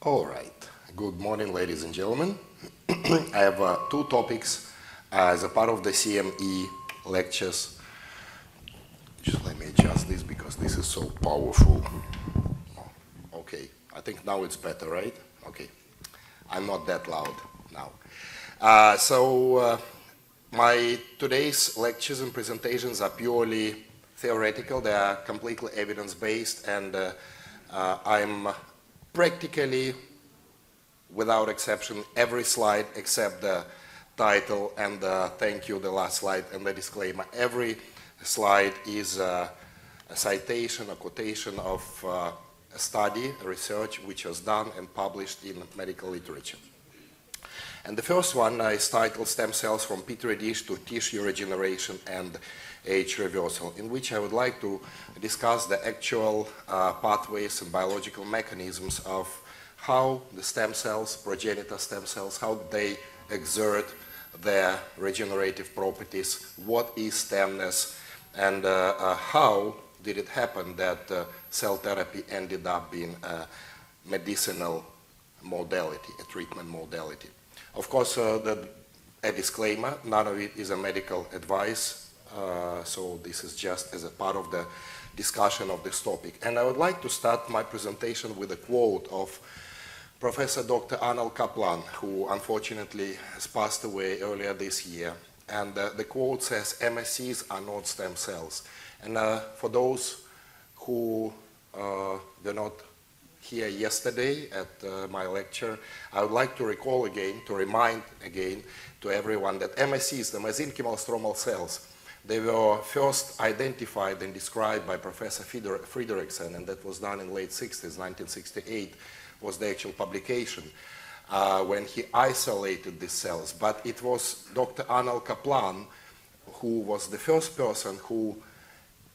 All right. Good morning, ladies and gentlemen. I have two topics as a part of the CME lectures. Just let me adjust this because this is so powerful. Okay, I think now it's better, right? Okay. I'm not that loud now. My today's lectures and presentations are purely theoretical. They are completely evidence-based, and I'm practically, without exception, every slide except the title and the thank you, the last slide, and the disclaimer. Every slide is a citation, a quotation of a study, a research which was done and published in medical literature. And the first one is titled Stem Cells from Petri Dish to Tissue Regeneration and Age Reversal, in which I would like to discuss the actual pathways and biological mechanisms of how the stem cells, progenitor stem cells, how they exert their regenerative properties, what is stemness, and how did it happen that cell therapy ended up being a medicinal modality, a treatment modality. Of course, a disclaimer, none of it is a medical advice, so this is just as a part of the discussion of this topic. And I would like to start my presentation with a quote of Professor Dr. Arnold Kaplan, who unfortunately has passed away earlier this year. And the quote says, MSCs are not stem cells. And for those who were not here yesterday at my lecture, I would like to recall again, to remind again to everyone that MSCs, the mesenchymal stromal cells, they were first identified and described by Professor Friedrichsen, and that was done in late 60s, 1968 was the actual publication, when he isolated these cells. But it was Dr. Arnold Kaplan who was the first person who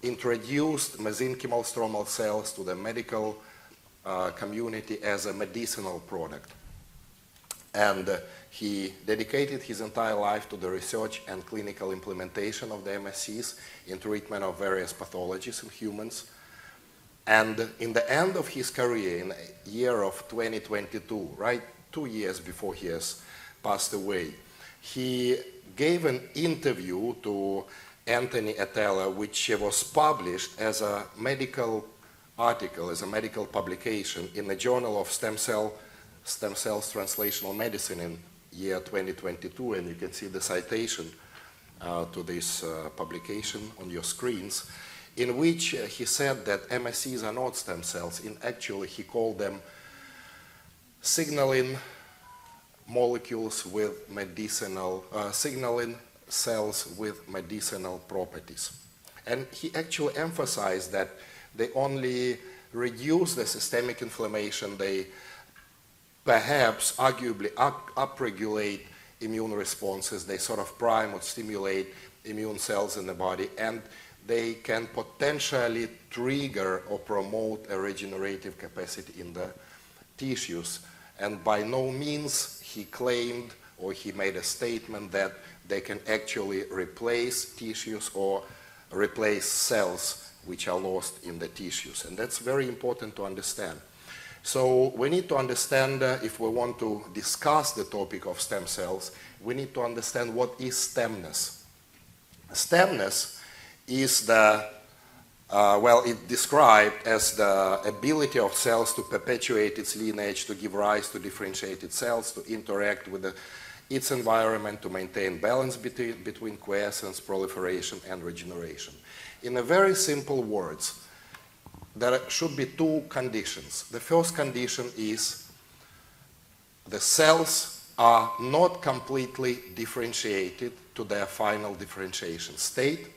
introduced mesenchymal stromal cells to the medical community as a medicinal product. And he dedicated his entire life to the research and clinical implementation of the MSCs in treatment of various pathologies in humans. And in the end of his career, in the year of 2022, right, 2 years before he has passed away, he gave an interview to Anthony Atella, which was published as a medical article, as a medical publication in the Journal of Stem Cells Translational Medicine in year 2022, and you can see the citation to this publication on your screens, in which he said that MSCs are not stem cells. Actually, he called them signaling molecules with medicinal, signaling cells with medicinal properties. And he actually emphasized that they only reduce the systemic inflammation, they perhaps arguably upregulate immune responses, they sort of prime or stimulate immune cells in the body, and they can potentially trigger or promote a regenerative capacity in the tissues. And by no means he claimed or he made a statement that they can actually replace tissues or replace cells which are lost in the tissues. And that's very important to understand. So we need to understand, if we want to discuss the topic of stem cells, we need to understand what is stemness. Stemness is the, it's described as the ability of cells to perpetuate its lineage, to give rise to differentiated cells, to interact with its environment, to maintain balance between quiescence, proliferation, and regeneration. In a very simple words, there should be two conditions. The first condition is the cells are not completely differentiated to their final differentiation state,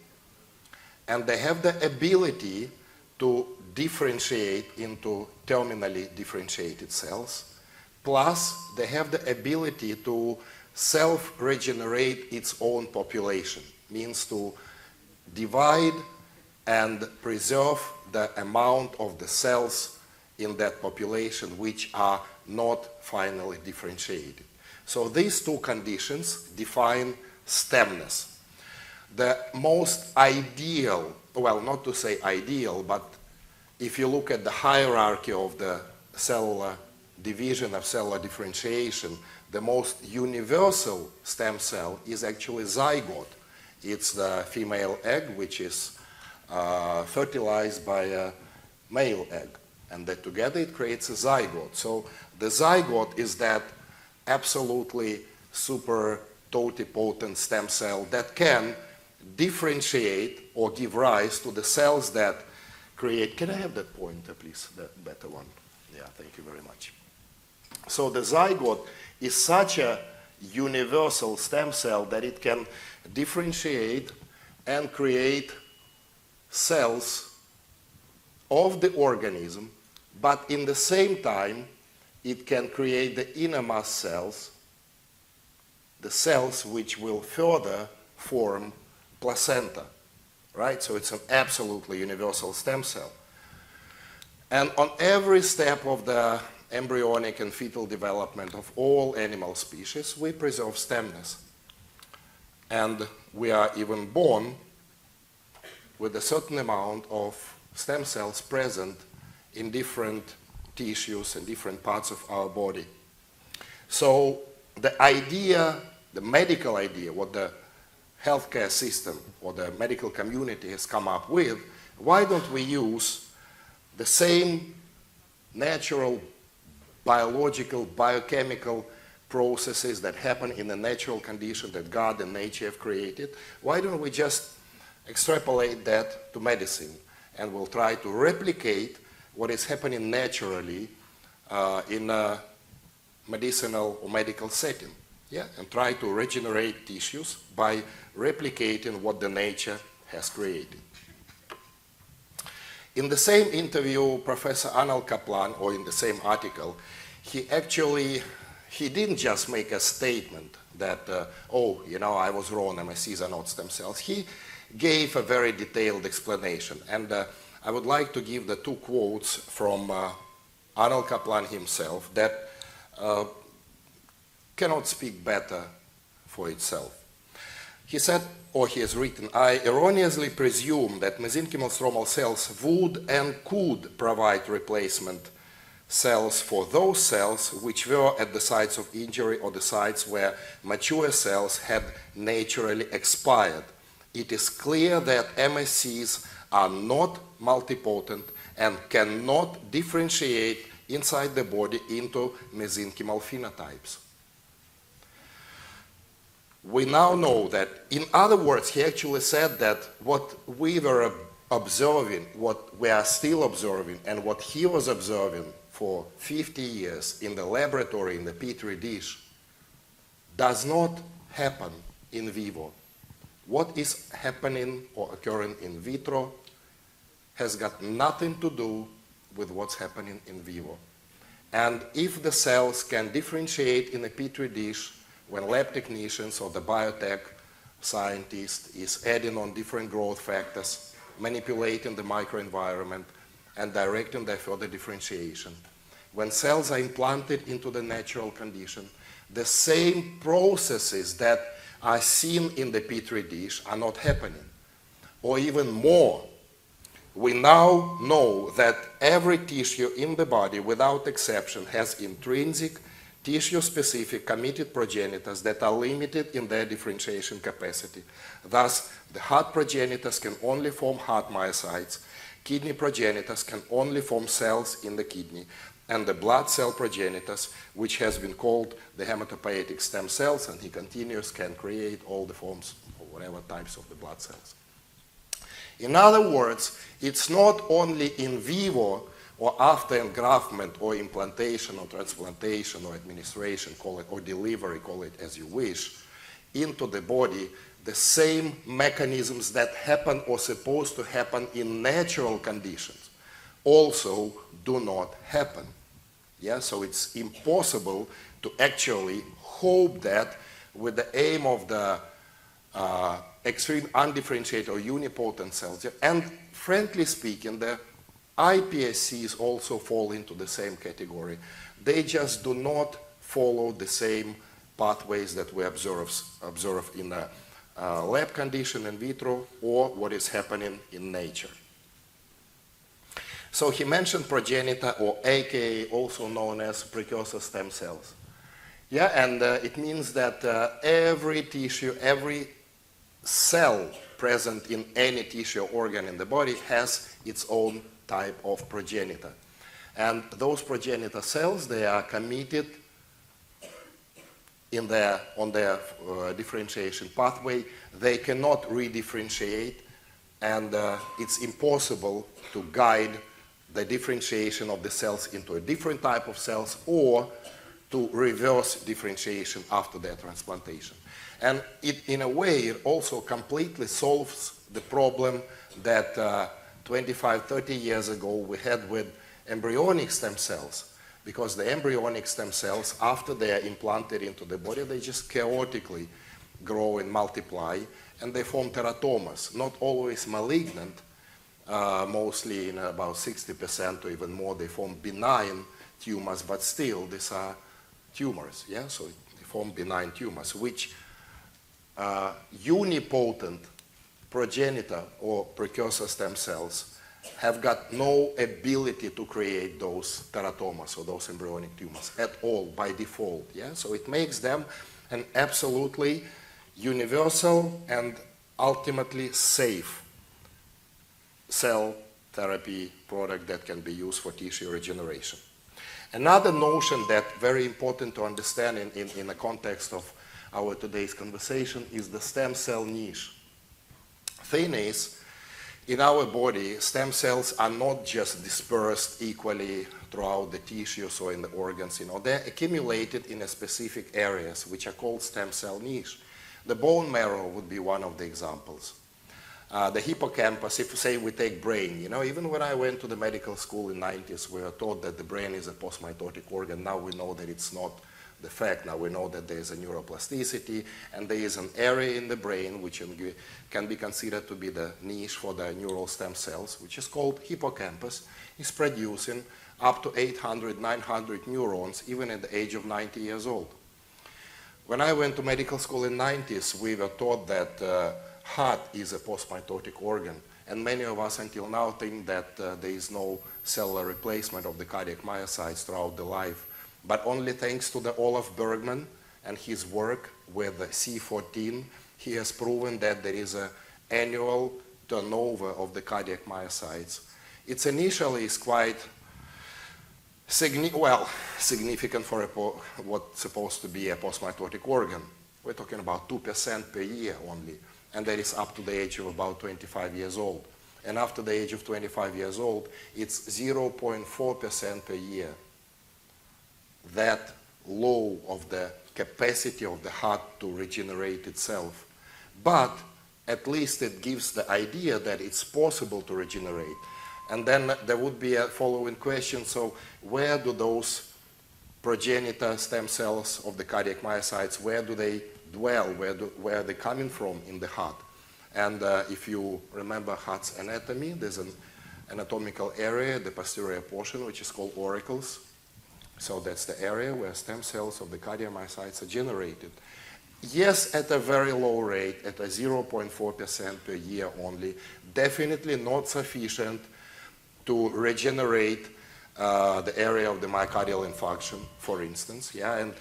and they have the ability to differentiate into terminally differentiated cells, plus they have the ability to self-regenerate its own population, means to divide and preserve the amount of the cells in that population which are not finally differentiated. So these two conditions define stemness. The most ideal, well, not to say ideal, but if you look at the hierarchy of the cellular division of cellular differentiation, the most universal stem cell is actually zygote. It's the female egg which is fertilized by a male egg, and that together it creates a zygote. So the zygote is that absolutely super totipotent stem cell that can differentiate or give rise to the cells that create. Can I have that pointer, please? That better one. Yeah, thank you very much. So the zygote is such a universal stem cell that it can differentiate and create cells of the organism, but in the same time it can create the innermost cells, the cells which will further form placenta, right? So it's an absolutely universal stem cell. And on every step of the embryonic and fetal development of all animal species, we preserve stemness. And we are even born with a certain amount of stem cells present in different tissues and different parts of our body. So the idea, the medical idea, what the healthcare system or the medical community has come up with, why don't we use the same natural biological, biochemical processes that happen in the natural condition that God and nature have created? Why don't we just extrapolate that to medicine, and we'll try to replicate what is happening naturally in a medicinal or medical setting, yeah, and try to regenerate tissues by replicating what the nature has created. In the same interview, Professor Arnold Kaplan, or in the same article, he didn't just make a statement that, oh, you know, I was wrong, MSCs are not stem cells. He gave a very detailed explanation. And I would like to give the two quotes from Arnold Kaplan himself that cannot speak better for itself. He said, or he has written, I erroneously presume that mesenchymal stromal cells would and could provide replacement cells for those cells which were at the sites of injury or the sites where mature cells had naturally expired. It is clear that MSCs are not multipotent and cannot differentiate inside the body into mesenchymal phenotypes. We now know that, in other words, he actually said that what we were observing, what we are still observing, and what he was observing for 50 years in the laboratory, in the Petri dish, does not happen in vivo. What is happening or occurring in vitro has got nothing to do with what's happening in vivo. And if the cells can differentiate in a Petri dish, when lab technicians or the biotech scientist is adding on different growth factors, manipulating the microenvironment, and directing their further differentiation, when cells are implanted into the natural condition, the same processes that are seen in the Petri dish are not happening. Or even more, we now know that every tissue in the body, without exception, has intrinsic tissue-specific committed progenitors that are limited in their differentiation capacity. Thus, the heart progenitors can only form heart myocytes, kidney progenitors can only form cells in the kidney, and the blood cell progenitors, which has been called the hematopoietic stem cells, and he continues, can create all the forms or whatever types of the blood cells. In other words, it's not only in vivo or after engraftment or implantation or transplantation or administration, call it, or delivery, call it as you wish, into the body, the same mechanisms that happen or supposed to happen in natural conditions also do not happen. Yeah, so it's impossible to actually hope that with the aim of the extreme undifferentiated or unipotent cells, and frankly speaking, the iPSCs also fall into the same category. They just do not follow the same pathways that we observe in a lab condition in vitro or what is happening in nature. So he mentioned progenitor, or aka also known as precursor stem cells. Yeah, and it means that every tissue, every cell present in any tissue or organ in the body has its own type of progenitor. And those progenitor cells, they are committed on their differentiation pathway. They cannot redifferentiate, and it's impossible to guide the differentiation of the cells into a different type of cells or to reverse differentiation after their transplantation. And in a way, it also completely solves the problem that 25, 30 years ago we had with embryonic stem cells, because the embryonic stem cells, after they are implanted into the body, they just chaotically grow and multiply, and they form teratomas, not always malignant, mostly in about 60% or even more, they form benign tumors, but still these are tumors, yeah? So they form benign tumors, which unipotent progenitor or precursor stem cells have got no ability to create those teratomas or those embryonic tumors at all by default, yeah? So it makes them an absolutely universal and ultimately safe cell therapy product that can be used for tissue regeneration. Another notion that's very important to understand in the context of our today's conversation is the stem cell niche. Thing is, in our body, stem cells are not just dispersed equally throughout the tissues or in the organs, they're accumulated in a specific areas which are called stem cell niche. The bone marrow would be one of the examples. The hippocampus, if say we take brain, even when I went to the medical school in the 90s, we were taught that the brain is a postmitotic organ. Now we know that it's not the fact. Now we know that there is a neuroplasticity, and there is an area in the brain which can be considered to be the niche for the neural stem cells, which is called hippocampus. It's producing up to 800, 900 neurons, even at the age of 90 years old. When I went to medical school in the 90s, we were taught that heart is a postmitotic organ, and many of us until now think that there is no cellular replacement of the cardiac myocytes throughout the life. But only thanks to the Olaf Bergman and his work with the C14, he has proven that there is an annual turnover of the cardiac myocytes. It's initially is quite significant for what's supposed to be a postmitotic organ. We're talking about 2% per year only, and that is up to the age of about 25 years old. And after the age of 25 years old, it's 0.4% per year. That low of the capacity of the heart to regenerate itself. But at least it gives the idea that it's possible to regenerate. And then there would be a following question, so where do those progenitor stem cells of the cardiac myocytes, where do they dwell, where are they coming from in the heart? And if you remember heart's anatomy, there's an anatomical area, the posterior portion, which is called auricles. So that's the area where stem cells of the cardiomyocytes are generated. Yes, at a very low rate, at a 0.4% per year only, definitely not sufficient to regenerate the area of the myocardial infarction, for instance. Yeah, and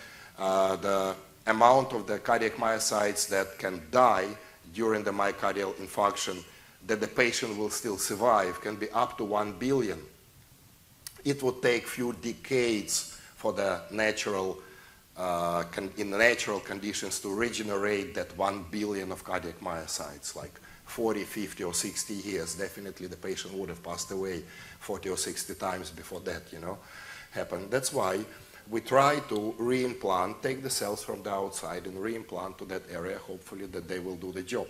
the amount of the cardiac myocytes that can die during the myocardial infarction that the patient will still survive can be up to 1 billion. It would take few decades for the natural, in the natural conditions to regenerate that 1 billion of cardiac myocytes, like 40, 50, or 60 years. Definitely the patient would have passed away 40 or 60 times before that, happened. That's why we try to reimplant, take the cells from the outside and reimplant to that area, hopefully that they will do the job.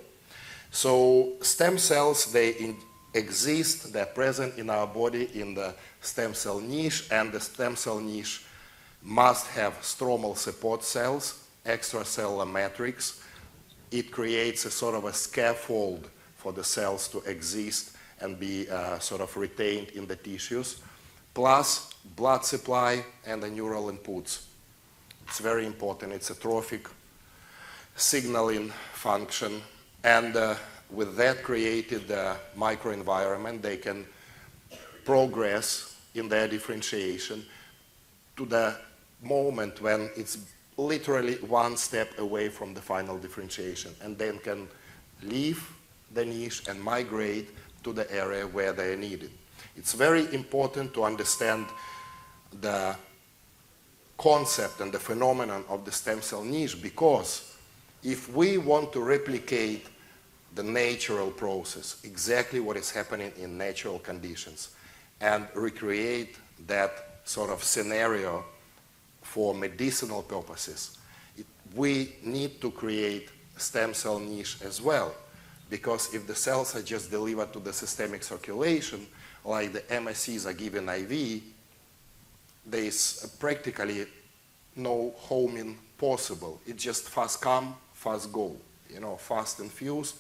So stem cells, they exist, they're present in our body in the stem cell niche, and the stem cell niche must have stromal support cells, extracellular matrix. It creates a sort of a scaffold for the cells to exist and be sort of retained in the tissues, plus blood supply and the neural inputs. It's very important. It's a trophic signaling function, and with that created microenvironment, they can progress in their differentiation to the moment when it's literally one step away from the final differentiation, and then can leave the niche and migrate to the area where they are needed. It's very important to understand the concept and the phenomenon of the stem cell niche, because if we want to replicate the natural process, exactly what is happening in natural conditions, and recreate that sort of scenario for medicinal purposes, we need to create stem cell niche as well. Because if the cells are just delivered to the systemic circulation, like the MSCs are given IV, there is practically no homing possible. It's just fast come, fast go, fast infused,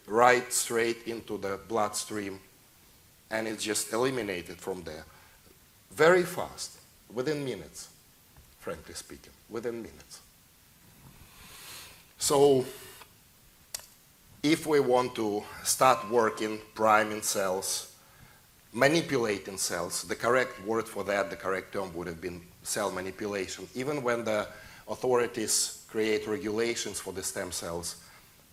right straight into the bloodstream, and it's just eliminated from there. Very fast, within minutes, frankly speaking, within minutes. So, if we want to start working, priming cells, manipulating cells, the correct word for that, the correct term would have been cell manipulation. Even when the authorities create regulations for the stem cells,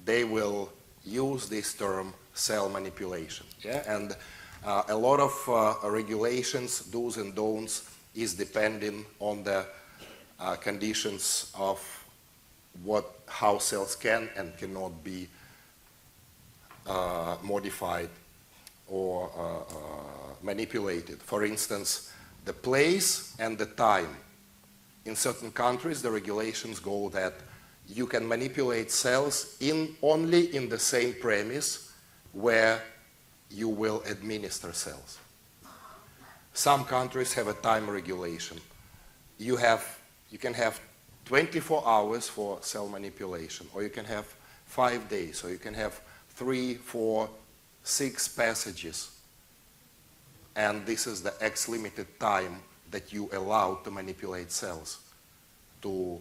they will use this term cell manipulation. Yeah? And a lot of regulations, do's and don'ts, is depending on the conditions of how cells can and cannot be modified or manipulated. For instance, the place and the time. In certain countries, the regulations go that you can manipulate cells only in the same premise where you will administer cells. Some countries have a time regulation. You can have 24 hours for cell manipulation, or you can have 5 days, or you can have 3, 4, 6 passages. And this is the X-limited time that you allow to manipulate cells to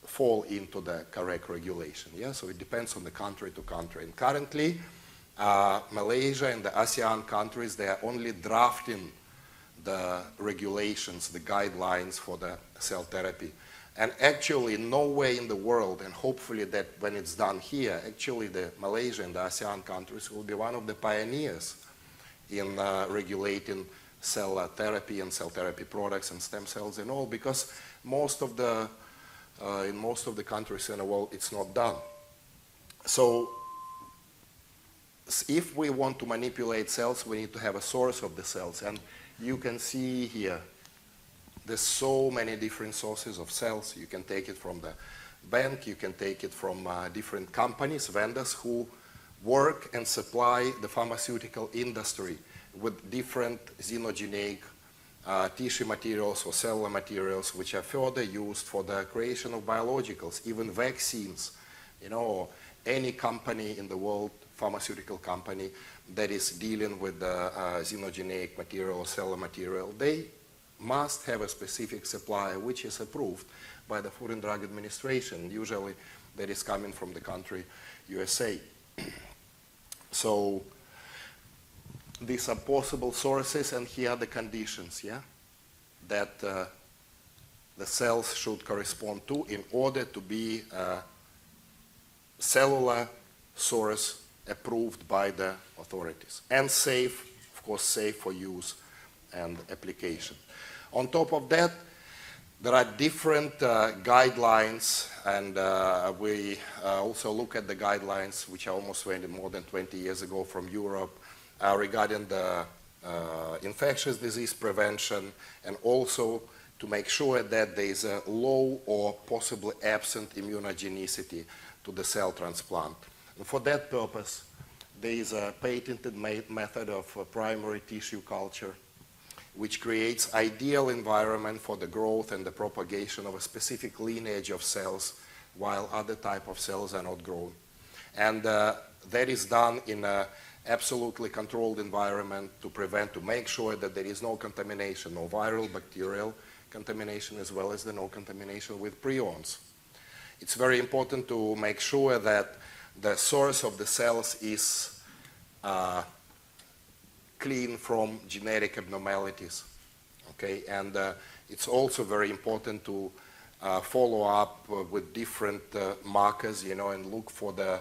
fall into the correct regulation. Yeah? So it depends on the country to country. And currently, Malaysia and the ASEAN countries, they are only drafting the regulations, the guidelines for the cell therapy. And actually, nowhere in the world, and hopefully that when it's done here, actually the Malaysia and the ASEAN countries will be one of the pioneers in regulating cell therapy and cell therapy products and stem cells and all, because in most of the countries in the world, it's not done. So if we want to manipulate cells, we need to have a source of the cells. And you can see here, there's so many different sources of cells. You can take it from the bank, you can take it from different companies, vendors who work and supply the pharmaceutical industry with different xenogenic tissue materials or cellular materials, which are further used for the creation of biologicals, even vaccines. Any company in the world, pharmaceutical company, that is dealing with the xenogenic material or cellular material, they must have a specific supplier which is approved by the Food and Drug Administration. Usually that is coming from the country USA. So these are possible sources, and here are the conditions, that the cells should correspond to in order to be a cellular source approved by the authorities. And safe, of course, safe for use and application. On top of that, there are different guidelines, and we also look at the guidelines which are almost more than 20 years ago from Europe regarding the infectious disease prevention, and also to make sure that there is a low or possibly absent immunogenicity to the cell transplant. And for that purpose, there is a patented method of primary tissue culture, which creates ideal environment for the growth and the propagation of a specific lineage of cells, while other type of cells are not grown. And that is done in an absolutely controlled environment to make sure that there is no contamination, no viral, bacterial contamination, as well as no contamination with prions. It's very important to make sure that the source of the cells is clean from genetic abnormalities. Okay, and it's also very important to follow up with different markers, and look for the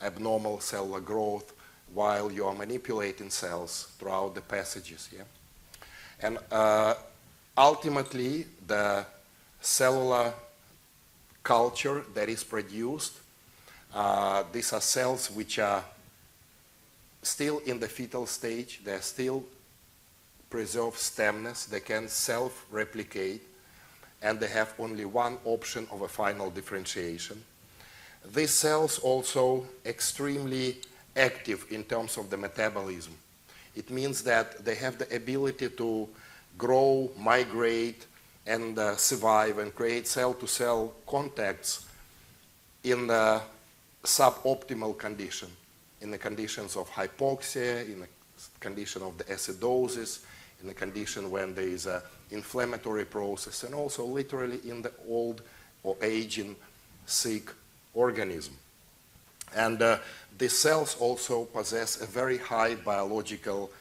abnormal cellular growth while you are manipulating cells throughout the passages. Yeah, and ultimately the cellular culture that is produced, these are cells which are still in the fetal stage. They're still preserve stemness, they can self-replicate, and they have only one option of a final differentiation. These cells also extremely active in terms of the metabolism. It means that they have the ability to grow, migrate, and survive and create cell-to-cell contacts in the suboptimal condition, in the conditions of hypoxia, in the condition of the acidosis, in the condition when there is an inflammatory process, and also literally in the old or aging sick organism. And these cells also possess a very high biological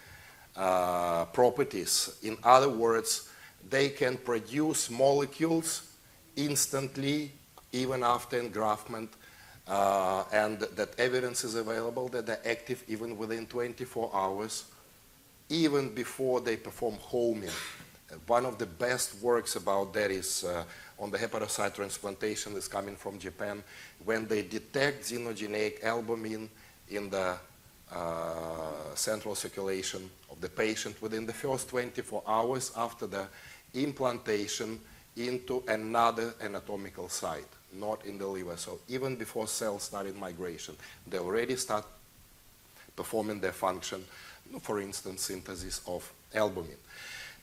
properties. In other words, they can produce molecules instantly, even after engraftment, and that evidence is available that they're active even within 24 hours, even before they perform homing. One of the best works about that is on the hepatocyte transplantation that's coming from Japan, when they detect xenogenic albumin in the central circulation of the patient within the first 24 hours after the implantation into another anatomical site, not in the liver. So even before cells started migration, they already start performing their function, for instance, synthesis of albumin.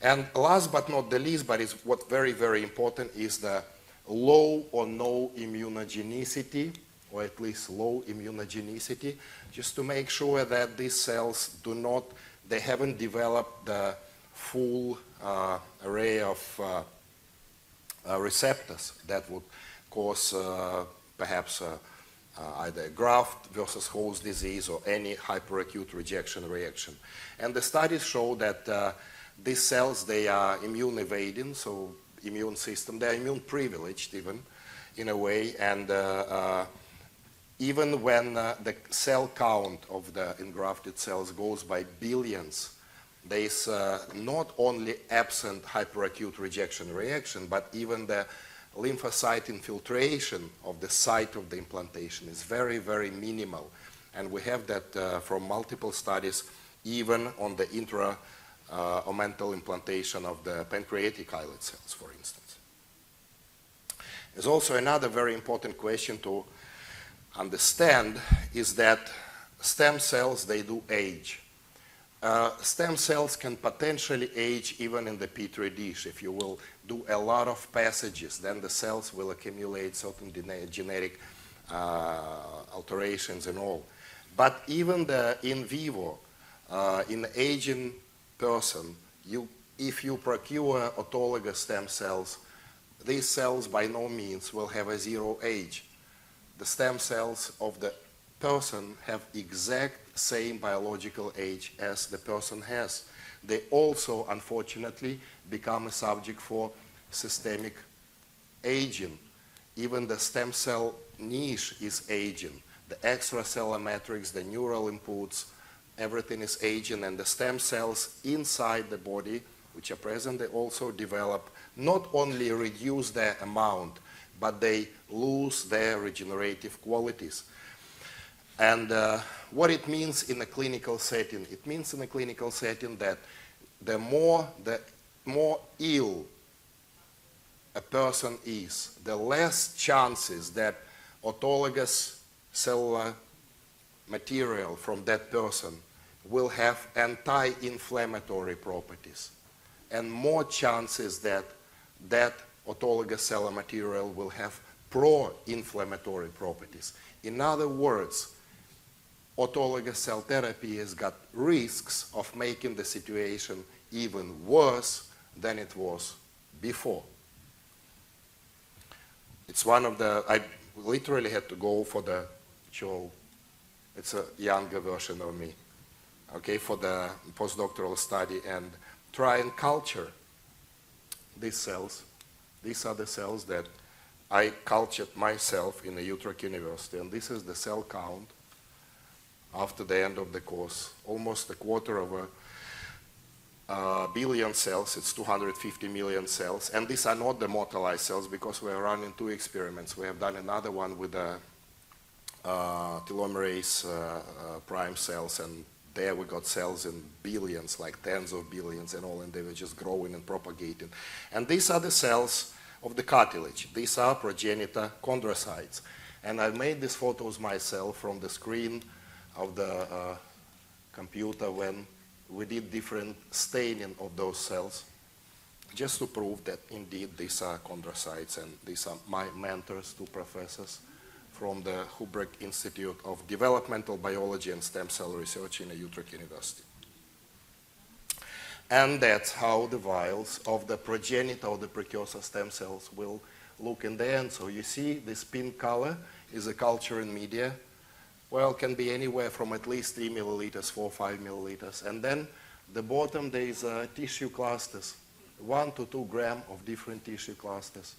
And last but not the least, but is what very, very important, is the low or no immunogenicity, or at least low immunogenicity, just to make sure that these cells they haven't developed the full array of receptors that would cause perhaps either graft versus host disease or any hyperacute rejection reaction. And the studies show that these cells, they are immune evading, so immune system, they are immune privileged even in a way, and even when the cell count of the engrafted cells goes by billions, there is not only absent hyperacute rejection reaction, but even the lymphocyte infiltration of the site of the implantation is very, very minimal. And we have that from multiple studies, even on the intra-omental implantation of the pancreatic islet cells, for instance. There's also another very important question to understand, is that stem cells, they do age. Stem cells can potentially age even in the Petri dish. If you will do a lot of passages, then the cells will accumulate certain genetic alterations and all. But even the in vivo, in the aging person, if you procure autologous stem cells, these cells by no means will have a zero age. The stem cells of the person have exact same biological age as the person has. They also, unfortunately, become a subject for systemic aging. Even the stem cell niche is aging. The extracellular matrix, the neural inputs, everything is aging, and the stem cells inside the body, which are present, they also develop, not only reduce their amount, but they lose their regenerative qualities. And what it means in a clinical setting, it means in a clinical setting that the more ill a person is, the less chances that autologous cellular material from that person will have anti-inflammatory properties, and more chances that that autologous cellular material will have pro-inflammatory properties. In other words, autologous cell therapy has got risks of making the situation even worse than it was before. It's one of the, I literally had to go for the show. It's a younger version of me. okay, for the postdoctoral study and try and culture these cells. These are the cells that I cultured myself in the Utrecht University, and this is the cell count after the end of the course. Almost a quarter of a billion cells, it's 250 million cells, and these are not the motylized cells because we are running 2 experiments. We have done another one with the telomerase prime cells, and there we got cells in billions, like tens of billions and all, and they were just growing and propagating. And these are the cells of the cartilage. These are progenitor chondrocytes. And I made these photos myself from the screen of the computer when we did different staining of those cells, just to prove that indeed these are chondrocytes, and these are my mentors, 2 professors from the Hubrecht Institute of Developmental Biology and Stem Cell Research in the Utrecht University. And that's how the vials of the progenitor or the precursor stem cells will look in the end. So you see this pink color is a culturing media. Well, it can be anywhere from at least 3 milliliters, 4 or 5 milliliters. And then the bottom there is tissue clusters, 1 to 2 grams of different tissue clusters.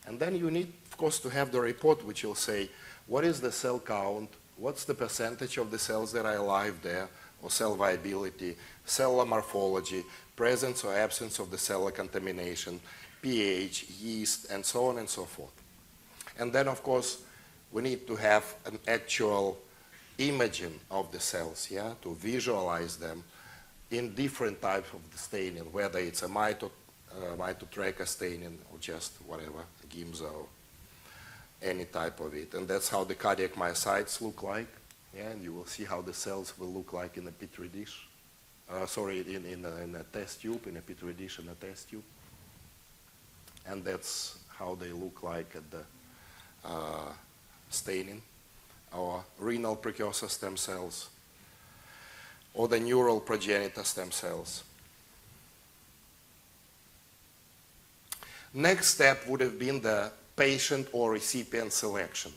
And then you need, of course, to have the report which will say, what is the cell count, what's the percentage of the cells that are alive there, or cell viability, cellular morphology, presence or absence of the cellular contamination, pH, yeast, and so on and so forth. And then, of course, we need to have an actual imaging of the cells, yeah, to visualize them in different types of staining, whether it's a mitotracker staining or just whatever, GIMSA or any type of it. And that's how the cardiac myocytes look like. Yeah, and you will see how the cells will look like in a Petri dish. In a test tube, in a Petri dish in a test tube. And that's how they look like at the staining. Our renal precursor stem cells, or the neural progenitor stem cells. Next step would have been the patient or recipient selection.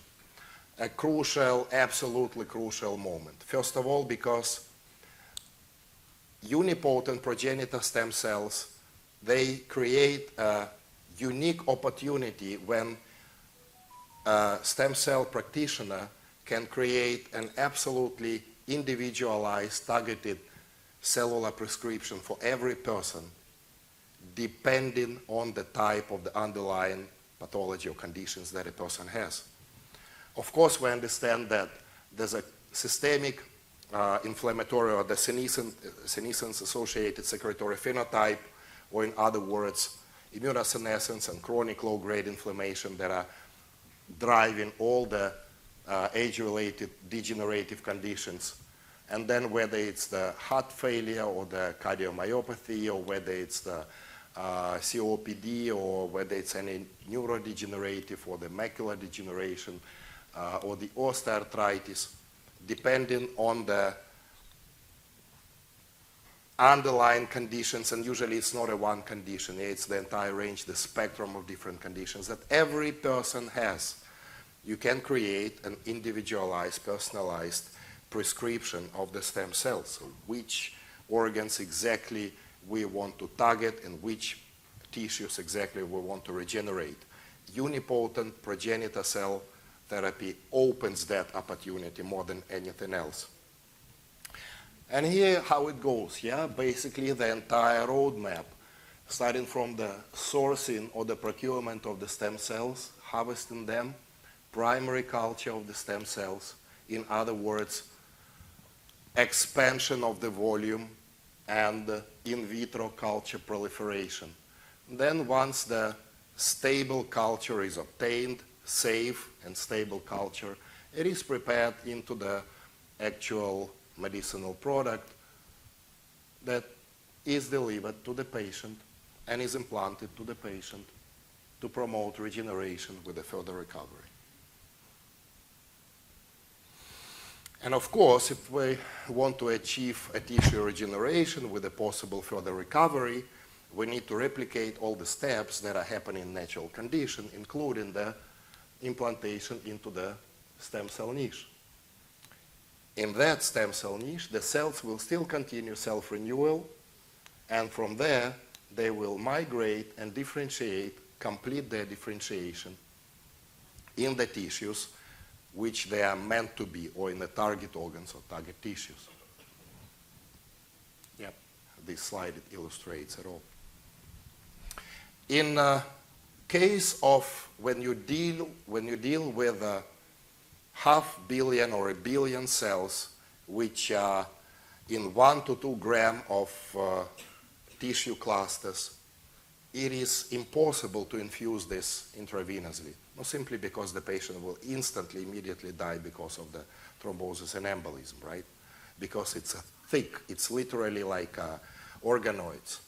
A crucial, absolutely crucial moment. First of all, because unipotent progenitor stem cells, they create a unique opportunity when a stem cell practitioner can create an absolutely individualized, targeted cellular prescription for every person, depending on the type of the underlying pathology or conditions that a person has. Of course, we understand that there's a systemic inflammatory or the senescence-associated secretory phenotype, or in other words, immunosenescence and chronic low-grade inflammation that are driving all the age-related degenerative conditions. And then whether it's the heart failure or the cardiomyopathy, or whether it's the COPD, or whether it's any neurodegenerative or the macular degeneration, or the osteoarthritis, depending on the underlying conditions, and usually it's not a one condition, it's the entire range, the spectrum of different conditions that every person has. You can create an individualized, personalized prescription of the stem cells, so which organs exactly we want to target and which tissues exactly we want to regenerate. Unipotent progenitor cell therapy opens that opportunity more than anything else. And here how it goes, yeah, basically the entire roadmap, starting from the sourcing or the procurement of the stem cells, harvesting them, primary culture of the stem cells, in other words, expansion of the volume, and in vitro culture proliferation. Then once the stable culture is obtained, safe and stable culture, it is prepared into the actual medicinal product that is delivered to the patient and is implanted to the patient to promote regeneration with a further recovery. And of course, if we want to achieve a tissue regeneration with a possible further recovery, we need to replicate all the steps that are happening in natural condition, including the implantation into the stem cell niche. in that stem cell niche, the cells will still continue self-renewal, and from there, they will migrate and differentiate, complete their differentiation in the tissues which they are meant to be, or in the target organs or target tissues. Yep, this slide it illustrates it all. In case of when you deal with 500 million or 1 billion cells which are in 1 to 2 grams of tissue clusters, it is impossible to infuse this intravenously, not simply because the patient will instantly, immediately die because of the thrombosis and embolism, right? Because it's thick, it's literally like organoids.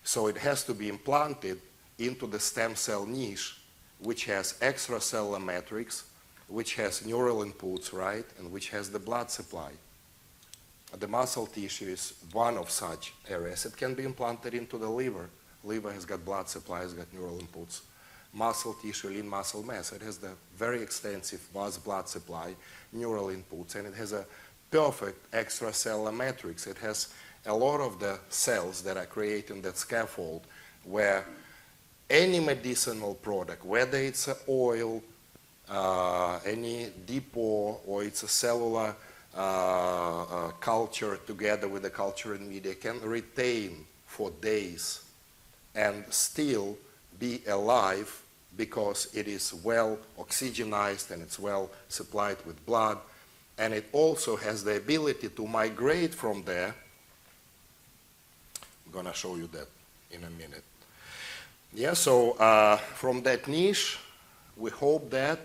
So it has to be implanted into the stem cell niche, which has extracellular matrix, which has neural inputs, right, and which has the blood supply. The muscle tissue is one of such areas. It can be implanted into the liver. Liver has got blood supply, has got neural inputs. Muscle tissue, lean muscle mass, it has the very extensive vast blood supply, neural inputs, and it has a perfect extracellular matrix. It has a lot of the cells that are creating that scaffold where any medicinal product, whether it's an oil, any depot, or it's a cellular culture together with the culturing media, can retain for days and still be alive because it is well oxygenized and it's well supplied with blood, and it also has the ability to migrate from there. I'm going to show you that in a minute. Yeah, so from that niche, we hope that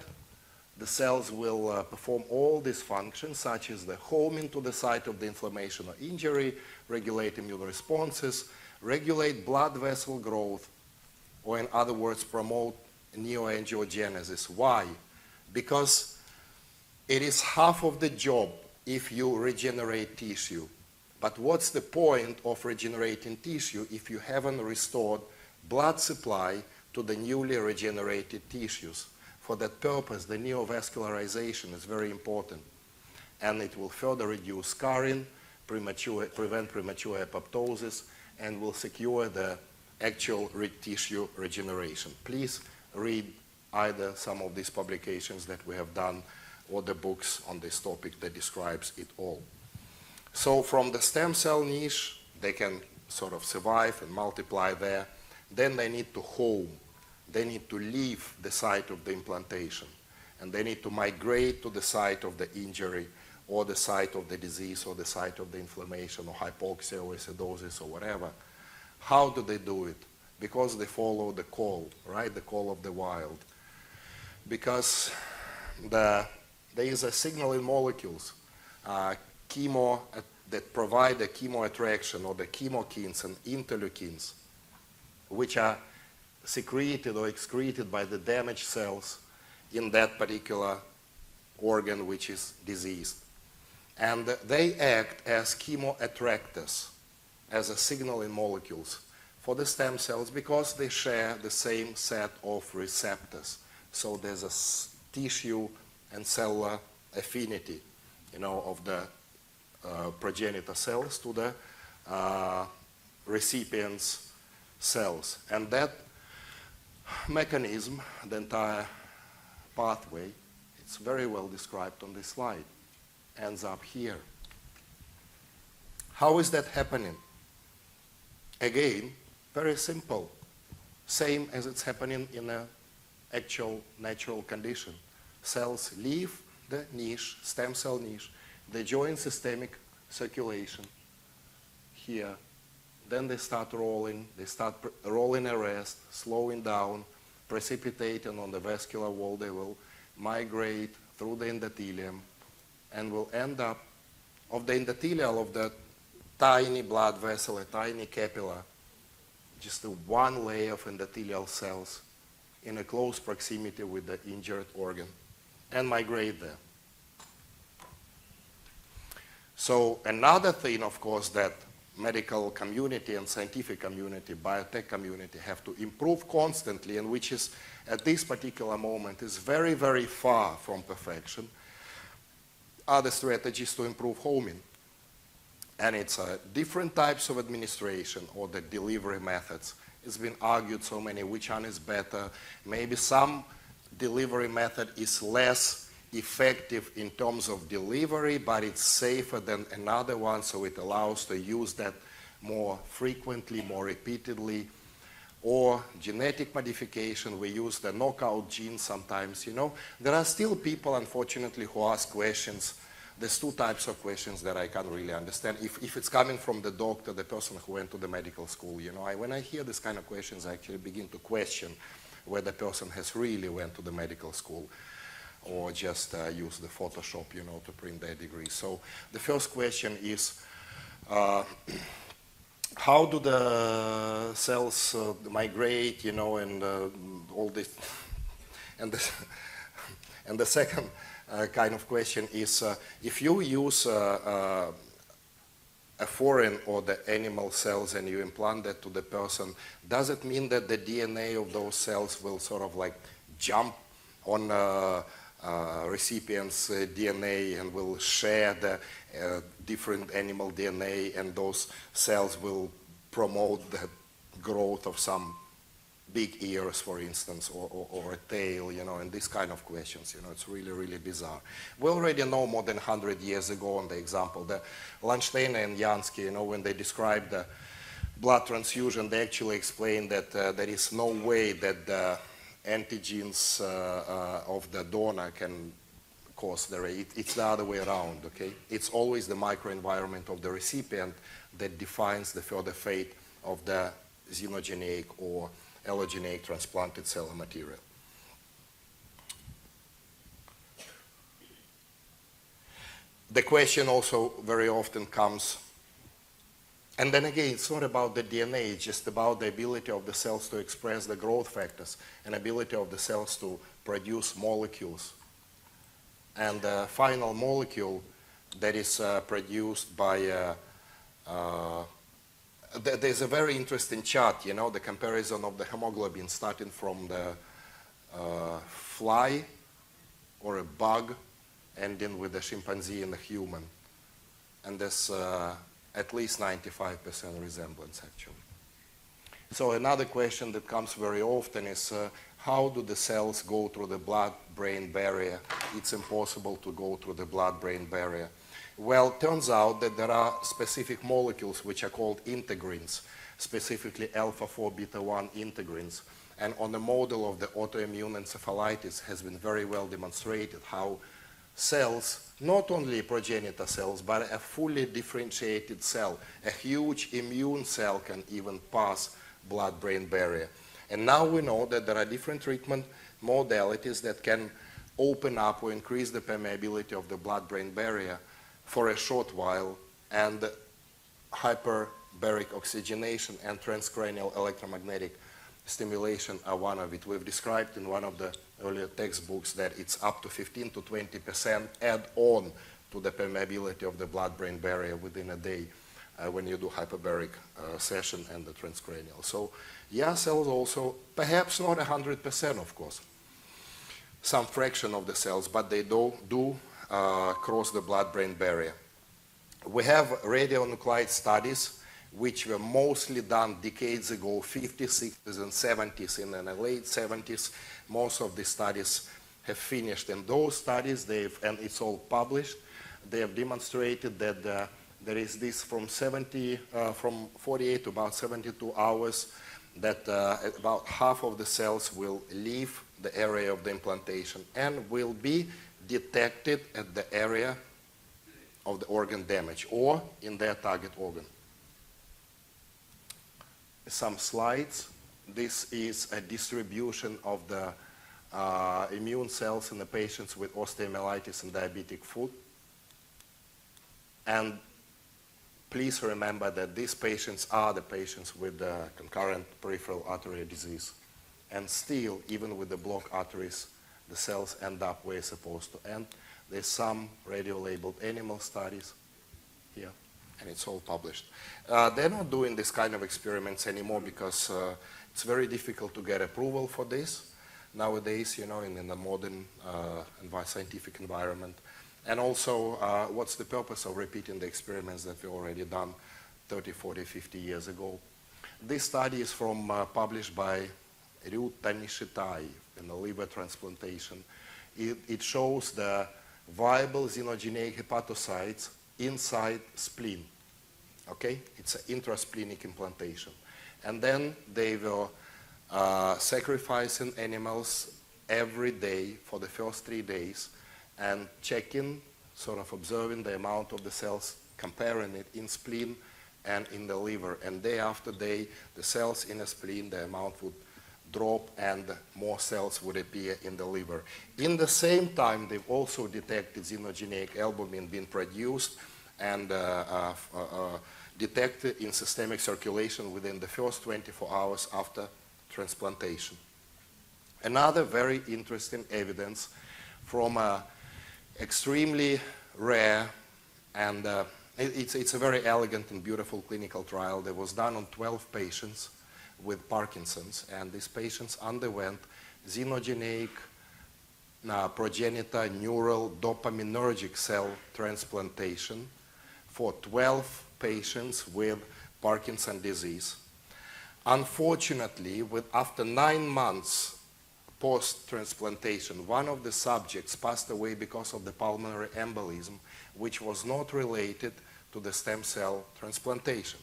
the cells will perform all these functions, such as the homing to the site of the inflammation or injury, regulate immune responses, regulate blood vessel growth, or in other words, promote neoangiogenesis. Why? Because it is half of the job if you regenerate tissue. But what's the point of regenerating tissue if you haven't restored blood supply to the newly regenerated tissues? For that purpose, the neovascularization is very important, and it will further reduce scarring, prevent premature apoptosis, and will secure the actual tissue regeneration. Please read either some of these publications that we have done or the books on this topic that describes it all. So from the stem cell niche, they can sort of survive and multiply there. Then they need to home. They need to leave the site of the implantation, and they need to migrate to the site of the injury or the site of the disease or the site of the inflammation or hypoxia or acidosis or whatever. How do they do it? Because they follow the call, right? The call of the wild. Because there is a signal in molecules, chemo that provide the chemo attraction, or the chemokines and interleukins, which are secreted or excreted by the damaged cells in that particular organ which is diseased. And they act as chemoattractors, as a signal in molecules for the stem cells, because they share the same set of receptors. So there's a tissue and cellular affinity, of the progenitor cells to the recipient's cells. And that mechanism, the entire pathway, it's very well described on this slide, ends up here. How is that happening? Again, very simple. Same as it's happening in an actual natural condition. Cells leave the niche, stem cell niche, they join systemic circulation here. Then they start rolling arrest, slowing down, precipitating on the vascular wall. They will migrate through the endothelium and will end up of the endothelial of the tiny blood vessel, a tiny capilla, just one layer of endothelial cells in a close proximity with the injured organ, and migrate there. So another thing, of course, that medical community and scientific community, biotech community have to improve constantly, and which is at this particular moment is very, very far from perfection, other strategies to improve homing. And it's different types of administration or the delivery methods. It's been argued so many, which one is better. Maybe some delivery method is less effective in terms of delivery, but it's safer than another one, so it allows to use that more frequently, more repeatedly. Or genetic modification, we use the knockout gene sometimes, you know. There are still people, unfortunately, who ask questions. There's two types of questions that I can't really understand. If it's coming from the doctor, the person who went to the medical school, you know, when I hear this kind of questions, I actually begin to question whether the person has really went to the medical school or just used the Photoshop, you know, to print their degree. So the first question is, how do the cells migrate, you know, and all this? And the second kind of question is, if you use a foreign or the animal cells and you implant that to the person, does it mean that the DNA of those cells will sort of like jump on recipient's DNA and will share the different animal DNA, and those cells will promote the growth of some big ears, for instance, or a tail, you know, and these kind of questions, you know, it's really, really bizarre. We already know more than 100 years ago on the example, the Landsteiner and Jansky, you know, when they described the blood transfusion, they actually explained that there is no way that the antigens of the donor can cause the rate. It's the other way around, okay? It's always the microenvironment of the recipient that defines the further fate of the xenogenic or allogeneic transplanted cell material. The question also very often comes, and then again, it's not about the DNA, it's just about the ability of the cells to express the growth factors and ability of the cells to produce molecules. And the final molecule that is produced by, there's a very interesting chart, you know, the comparison of the hemoglobin starting from the fly or a bug, ending with the chimpanzee and the human. And there's at least 95% resemblance, actually. So another question that comes very often is, how do the cells go through the blood-brain barrier? It's impossible to go through the blood-brain barrier. Well, it turns out that there are specific molecules which are called integrins, specifically alpha-4 beta-1 integrins. And on the model of the autoimmune encephalitis has been very well demonstrated how cells, not only progenitor cells, but a fully differentiated cell, a huge immune cell can even pass blood-brain barrier. And now we know that there are different treatment modalities that can open up or increase the permeability of the blood-brain barrier for a short while, and hyperbaric oxygenation and transcranial electromagnetic stimulation are one of it. We've described in one of the earlier textbooks that it's up to 15 to 20% add-on to the permeability of the blood-brain barrier within a day when you do hyperbaric session and the transcranial. So yeah, cells also, perhaps not 100% of course, some fraction of the cells, but they do cross the blood-brain barrier. We have radionuclide studies which were mostly done decades ago, 50s, 60s, and 70s. In the late 70s, most of the studies have finished. And those studies, and it's all published, they have demonstrated that there is this from 48 to about 72 hours that about half of the cells will leave the area of the implantation and will be detected at the area of the organ damage or in their target organ. Some slides. This is a distribution of the immune cells in the patients with osteomyelitis and diabetic foot. And please remember that these patients are the patients with the concurrent peripheral artery disease. And still, even with the blocked arteries, the cells end up where they're supposed to end. There's some radio-labeled animal studies here, and it's all published. They're not doing this kind of experiments anymore because it's very difficult to get approval for this nowadays, you know, in the modern scientific environment. And also, what's the purpose of repeating the experiments that we already done 30, 40, 50 years ago? This study is published by Ryuta Nishitai in the liver transplantation. It shows the viable xenogenic hepatocytes inside spleen. Okay? It's an intrasplenic implantation. And then they were sacrificing animals every day for the first 3 days and checking, sort of observing the amount of the cells, comparing it in spleen and in the liver. And day after day, the cells in the spleen, the amount would drop and more cells would appear in the liver. In the same time, they've also detected xenogenic albumin being produced and detected in systemic circulation within the first 24 hours after transplantation. Another very interesting evidence from an extremely rare and it's a very elegant and beautiful clinical trial that was done on 12 patients with Parkinson's, and these patients underwent xenogenic progenitor neural dopaminergic cell transplantation for 12 patients with Parkinson's disease. Unfortunately, after 9 months post-transplantation, one of the subjects passed away because of the pulmonary embolism, which was not related to the stem cell transplantation.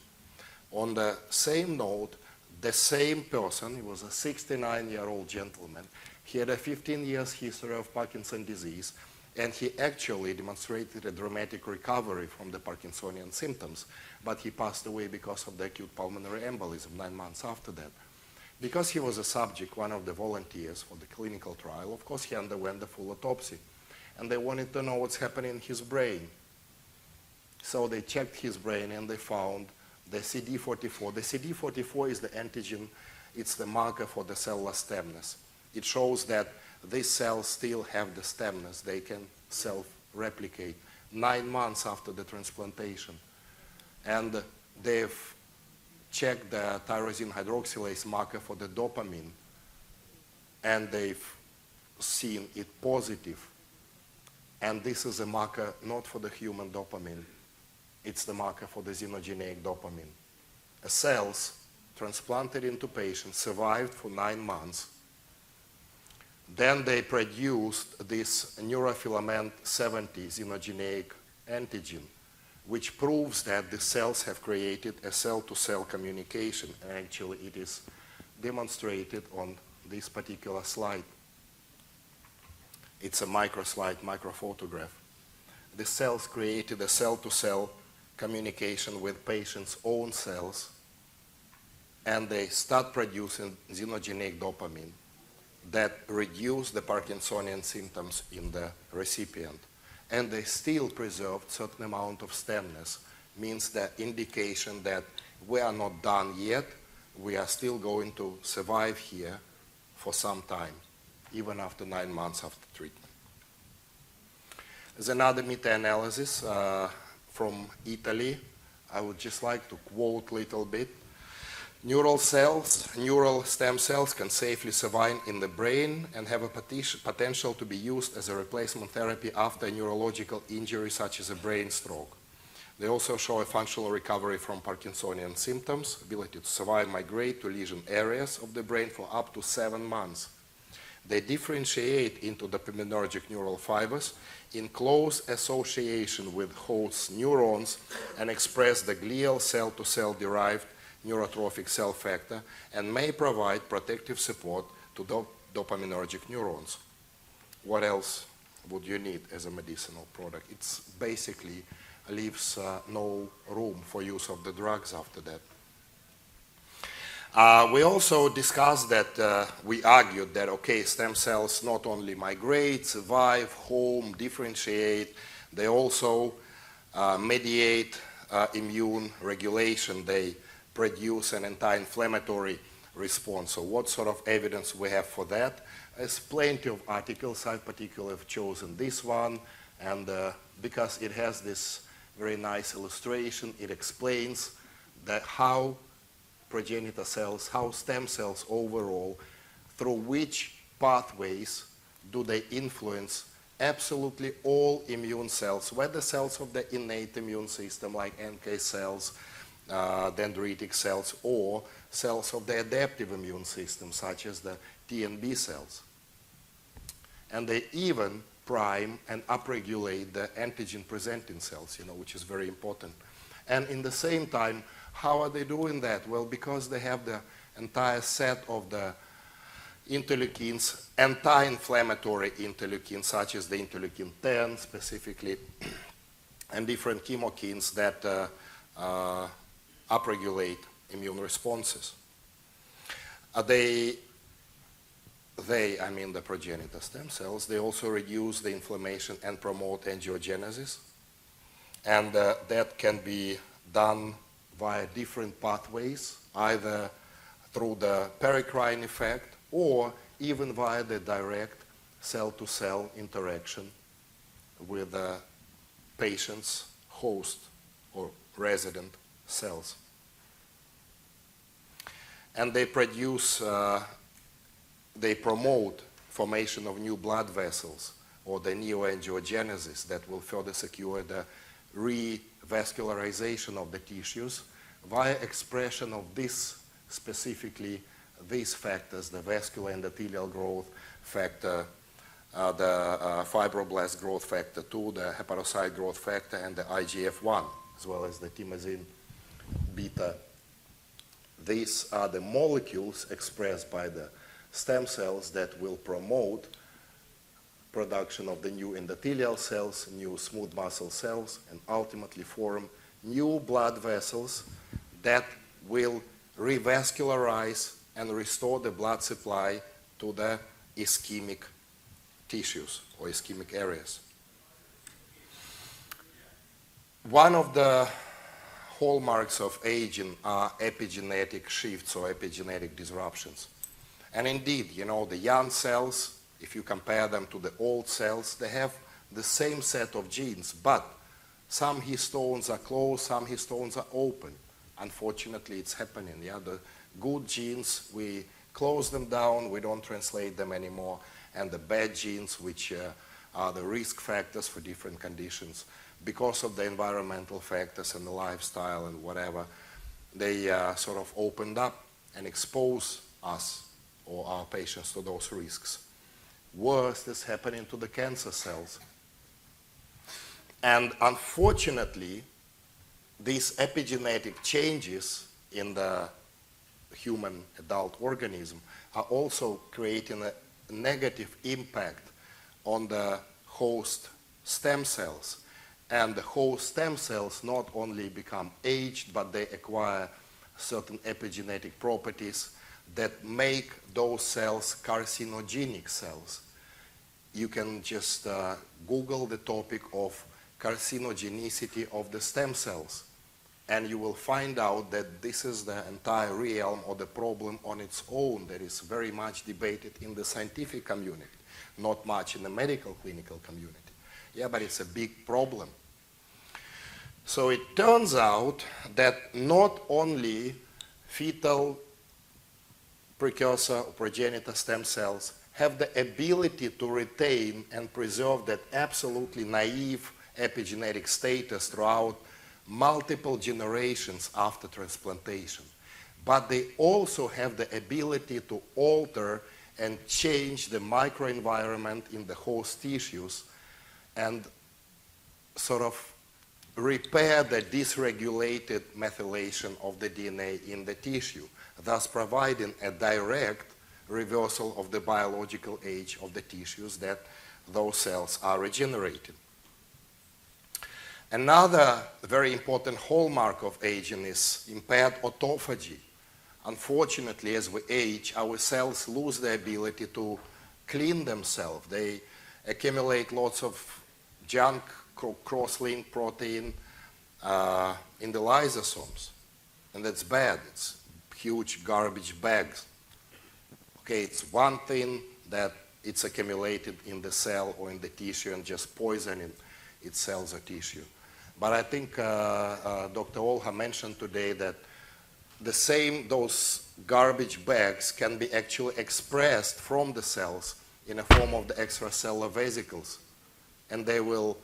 On the same note, the same person, he was a 69-year-old gentleman, he had a 15 years history of Parkinson's disease, and he actually demonstrated a dramatic recovery from the Parkinsonian symptoms, but he passed away because of the acute pulmonary embolism 9 months after that. Because he was a subject, one of the volunteers for the clinical trial, of course he underwent the full autopsy, and they wanted to know what's happening in his brain. So they checked his brain and they found the CD44. The CD44 is the antigen, it's the marker for the cellular stemness. It shows that these cells still have the stemness, they can self-replicate 9 months after the transplantation. And they've checked the tyrosine hydroxylase marker for the dopamine, and they've seen it positive. And this is a marker not for the human dopamine, it's the marker for the xenogenic dopamine. Cells transplanted into patients survived for 9 months. Then they produced this neurofilament 70 xenogenic antigen, which proves that the cells have created a cell-to-cell communication. And actually, it is demonstrated on this particular slide. It's a microslide, microphotograph. The cells created a cell-to-cell communication with patients' own cells, and they start producing xenogenic dopamine that reduce the Parkinsonian symptoms in the recipient. And they still preserved certain amount of stemness, means the indication that we are not done yet, we are still going to survive here for some time, even after 9 months after treatment. There's another meta-analysis from Italy. I would just like to quote a little bit. Neural stem cells can safely survive in the brain and have a potential to be used as a replacement therapy after a neurological injury such as a brain stroke. They also show a functional recovery from Parkinsonian symptoms, ability to survive, migrate to lesion areas of the brain for up to 7 months. They differentiate into dopaminergic neural fibers in close association with host neurons and express the glial cell-to-cell derived neurotrophic cell factor and may provide protective support to dopaminergic neurons. What else would you need as a medicinal product? It's basically leaves no room for use of the drugs after that. We also discussed that, we argued that, okay, stem cells not only migrate, survive, home, differentiate, they also mediate immune regulation. They produce an anti-inflammatory response. So what sort of evidence we have for that? There's plenty of articles. I particularly have chosen this one, and because it has this very nice illustration, it explains that how progenitor cells, how stem cells overall, through which pathways do they influence absolutely all immune cells, whether cells of the innate immune system like NK cells, dendritic cells, or cells of the adaptive immune system such as the T and B cells. And they even prime and upregulate the antigen-presenting cells, which is very important. And in the same time, how are they doing that? Well, because they have the entire set of the interleukins, anti-inflammatory interleukins, such as the interleukin-10 specifically, and different chemokines that upregulate immune responses. I mean the progenitor stem cells, they also reduce the inflammation and promote angiogenesis. And that can be done via different pathways, either through the pericrine effect or even via the direct cell-to-cell interaction with the patient's host or resident cells. And they promote formation of new blood vessels or the neoangiogenesis that will further secure the revascularization of the tissues via expression of specifically these factors, the vascular endothelial growth factor, the fibroblast growth factor 2, the hepatocyte growth factor, and the IGF-1, as well as the tyrosine beta. These are the molecules expressed by the stem cells that will promote production of the new endothelial cells, new smooth muscle cells, and ultimately form new blood vessels that will revascularize and restore the blood supply to the ischemic tissues or ischemic areas. One of the hallmarks of aging are epigenetic shifts or epigenetic disruptions. And indeed, the young cells, if you compare them to the old cells, they have the same set of genes, but some histones are closed, some histones are open. Unfortunately, it's happening. The good genes, we close them down, we don't translate them anymore, and the bad genes, which are the risk factors for different conditions, because of the environmental factors and the lifestyle and whatever, they sort of opened up and expose us or our patients to those risks. Worst is happening to the cancer cells. And unfortunately, these epigenetic changes in the human adult organism are also creating a negative impact on the host stem cells. And the host stem cells not only become aged, but they acquire certain epigenetic properties that make those cells carcinogenic cells. You can just Google the topic of carcinogenicity of the stem cells, and you will find out that this is the entire realm or the problem on its own that is very much debated in the scientific community, not much in the medical clinical community. Yeah, but it's a big problem. So it turns out that not only fetal precursor or progenitor stem cells have the ability to retain and preserve that absolutely naive epigenetic status throughout multiple generations after transplantation, but they also have the ability to alter and change the microenvironment in the host tissues and sort of repair the dysregulated methylation of the DNA in the tissue, thus providing a direct reversal of the biological age of the tissues that those cells are regenerating. Another very important hallmark of aging is impaired autophagy. Unfortunately, as we age, our cells lose the ability to clean themselves. They accumulate lots of junk, cross-linked protein in the lysosomes, and that's bad. It's huge garbage bags. Okay, it's one thing that it's accumulated in the cell or in the tissue and just poisoning its cells or tissue. But I think Dr. Olha mentioned today that those garbage bags can be actually expressed from the cells in a form of the extracellular vesicles and they will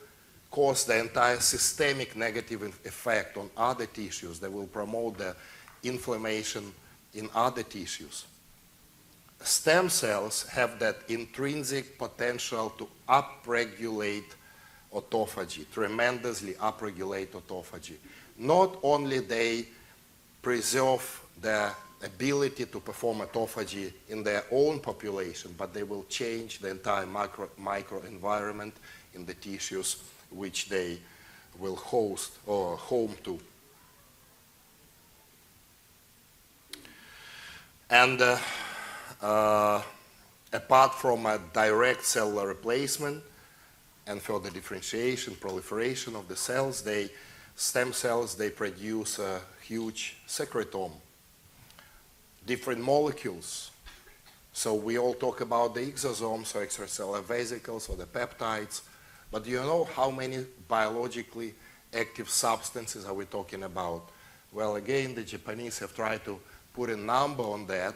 cause the entire systemic negative effect on other tissues. They will promote the inflammation in other tissues. Stem cells have that intrinsic potential to upregulate autophagy, tremendously upregulate autophagy. Not only they preserve the ability to perform autophagy in their own population, but they will change the entire microenvironment in the tissues which they will host or home to. And apart from a direct cellular replacement and further differentiation, proliferation of the cells, stem cells, they produce a huge secretome, different molecules. So we all talk about the exosomes, or extracellular vesicles, or the peptides, but do you know how many biologically active substances are we talking about? Well, again, the Japanese have tried to put a number on that,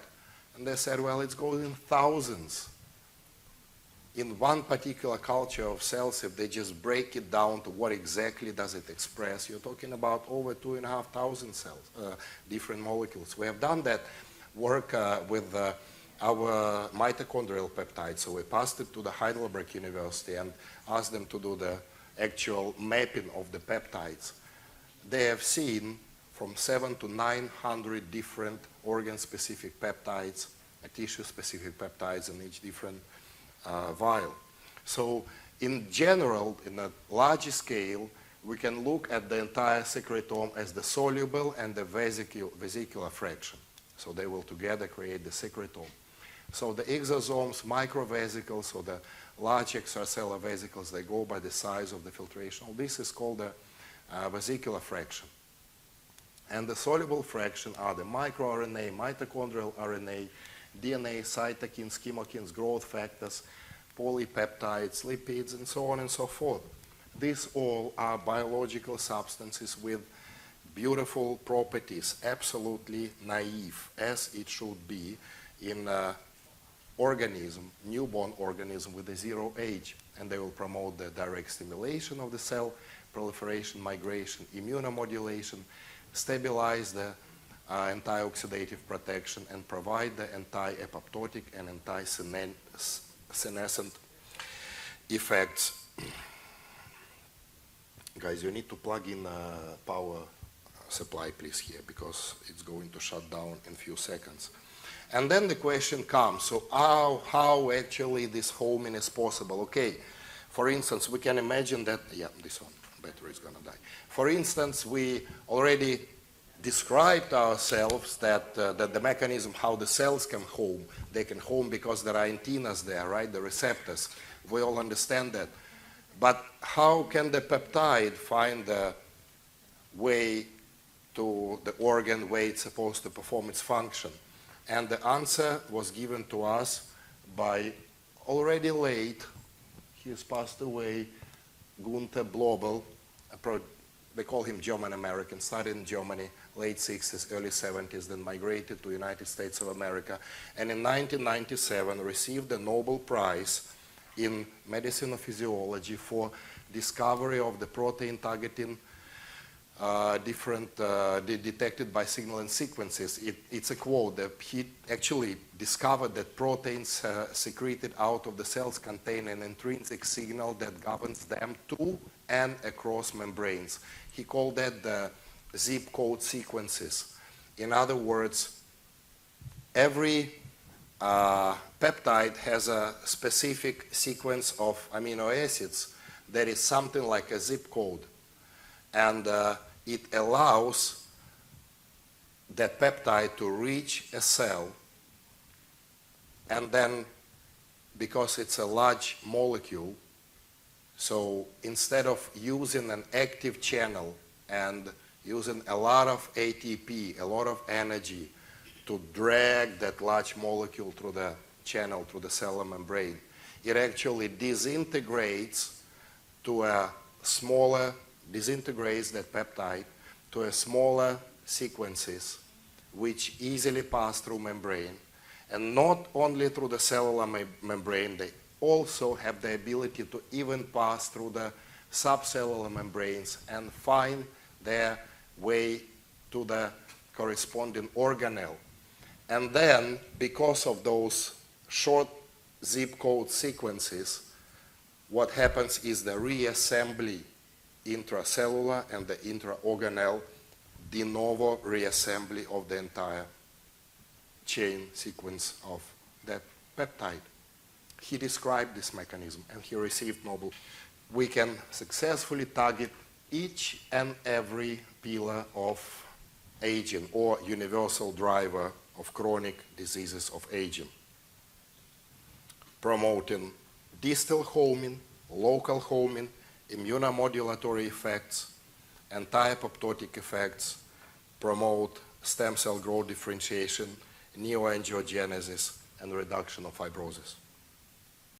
and they said, well, it's going in thousands. In one particular culture of cells, if they just break it down to what exactly does it express, you're talking about over 2,500 cells, different molecules. We have done that work with our mitochondrial peptides. So we passed it to the Heidelberg University and asked them to do the actual mapping of the peptides. They have seen from 700 to 900 different organ-specific peptides, tissue-specific peptides in each different vial. So in general, in a larger scale, we can look at the entire secretome as the soluble and the vesicular fraction. So they will together create the secretome. So the exosomes, microvesicles, or the large extracellular vesicles, they go by the size of the filtration. All this is called the vesicular fraction. And the soluble fraction are the microRNA, mitochondrial RNA, DNA, cytokines, chemokines, growth factors, polypeptides, lipids, and so on and so forth. These all are biological substances with beautiful properties, absolutely naive, as it should be in an organism, newborn organism with a zero age. And they will promote the direct stimulation of the cell, proliferation, migration, immunomodulation, stabilize the antioxidative protection, and provide the anti-apoptotic and anti-senescent effects. Guys, you need to plug in power supply, please, here, because it's going to shut down in a few seconds. And then the question comes, so how actually this homing is possible? Okay, for instance, we can imagine that, yeah, this one, battery is going to die. For instance, we already described ourselves that the mechanism how the cells can home. They can home because there are antennas there, right, the receptors. We all understand that. But how can the peptide find the way to the organ where it's supposed to perform its function? And the answer was given to us by already late, he has passed away, Gunther Blobel, they call him German-American, started in Germany, late 60s, early 70s, then migrated to the United States of America, and in 1997 received the Nobel Prize in medicine or physiology for discovery of the protein targeting detected by signaling sequences. It's a quote that he actually discovered that proteins secreted out of the cells contain an intrinsic signal that governs them to and across membranes. He called that the zip code sequences. In other words, every peptide has a specific sequence of amino acids that is something like a zip code. And it allows that peptide to reach a cell, and then, because it's a large molecule, so instead of using an active channel and using a lot of ATP, a lot of energy to drag that large molecule through the channel, through the cellular membrane, it actually disintegrates to a smaller, disintegrates that peptide to a smaller sequences which easily pass through membrane, and not only through the cellular membrane, they also have the ability to even pass through the subcellular membranes and find their way to the corresponding organelle. And then, because of those short zip code sequences, what happens is the reassembly intracellular and the intraorganelle de novo reassembly of the entire chain sequence of that peptide. He described this mechanism and he received Nobel. We can successfully target each and every pillar of aging or universal driver of chronic diseases of aging, promoting distal homing, local homing, immunomodulatory effects, anti-apoptotic effects, promote stem cell growth differentiation, neoangiogenesis, and reduction of fibrosis.